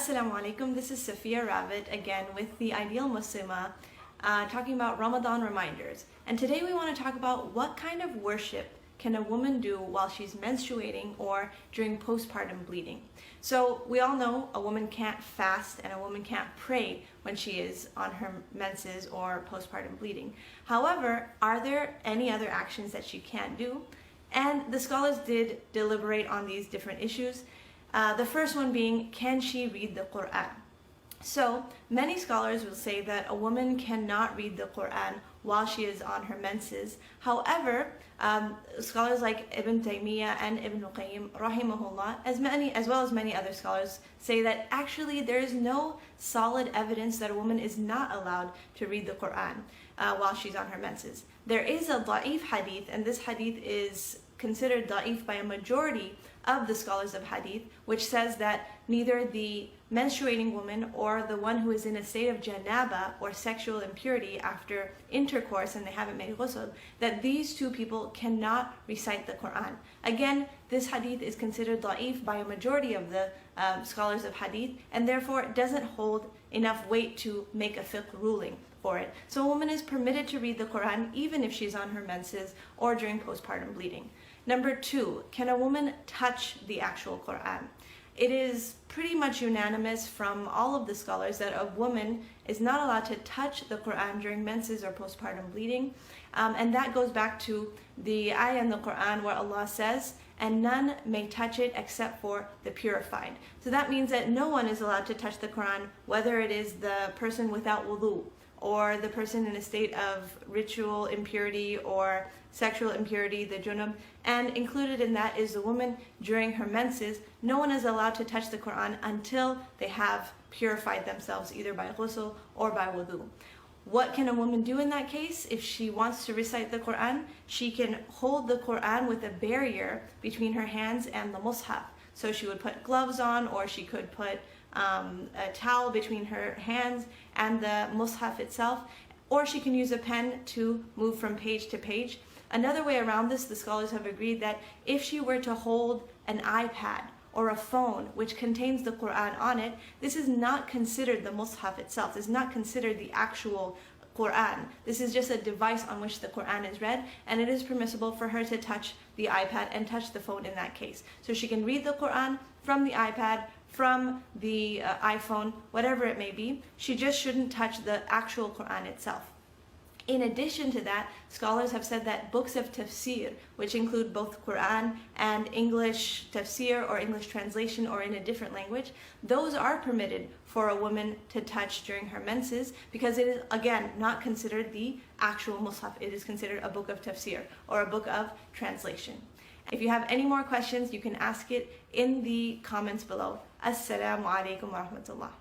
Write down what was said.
Assalamu alaikum, this is Safiya Ravat again with the Ideal Muslima talking about Ramadan reminders. And today we want to talk about what kind of worship can a woman do while she's menstruating or during postpartum bleeding. So we all know a woman can't fast and a woman can't pray when she is on her menses or postpartum bleeding. However, are there any other actions that she can do? And the scholars did deliberate on these different issues. The first one being, can she read the Qur'an? So many scholars will say that a woman cannot read the Qur'an while she is on her menses. However, scholars like Ibn Taymiyyah and Ibn Qayyim rahimahullah, as well as many other scholars, say that actually there is no solid evidence that a woman is not allowed to read the Qur'an while she's on her menses. There is a Daeef hadith, and this hadith is considered Daeef by a majority of the scholars of Hadith, which says that neither the menstruating woman or the one who is in a state of janaabah or sexual impurity after intercourse and they haven't made ghusl, that these two people cannot recite the Qur'an. Again, this hadith is considered da'if by a majority of the scholars of Hadith, and therefore it doesn't hold enough weight to make a fiqh ruling for it. So a woman is permitted to read the Qur'an even if she's on her menses or during postpartum bleeding. Number two, can a woman touch the actual Qur'an? It is pretty much unanimous from all of the scholars that a woman is not allowed to touch the Qur'an during menses or postpartum bleeding. And that goes back to the ayah in the Qur'an where Allah says, and none may touch it except for the purified. So that means that no one is allowed to touch the Qur'an, whether it is the person without wudu, or the person in a state of ritual impurity or sexual impurity, the junub, and included in that is the woman during her menses. No one is allowed to touch the Qur'an until they have purified themselves either by ghusl or by wudu. What can a woman do in that case? If she wants to recite the Qur'an, she can hold the Qur'an with a barrier between her hands and the mushaf. So she would put gloves on, or she could put a towel between her hands and the mushaf itself, or she can use a pen to move from page to page. Another way around this, the scholars have agreed that if she were to hold an iPad or a phone which contains the Qur'an on it, this is not considered the mushaf itself. This is not considered the actual Qur'an. This is just a device on which the Qur'an is read, and it is permissible for her to touch the iPad and touch the phone in that case. So she can read the Qur'an from the iPad, from the iPhone, whatever it may be. She just shouldn't touch the actual Qur'an itself. In addition to that, scholars have said that books of tafsir, which include both Qur'an and English tafsir or English translation or in a different language, those are permitted for a woman to touch during her menses because it is, again, not considered the actual mushaf. It is considered a book of tafsir or a book of translation. If you have any more questions, you can ask it in the comments below. Assalamu alaikum wa rahmatullah.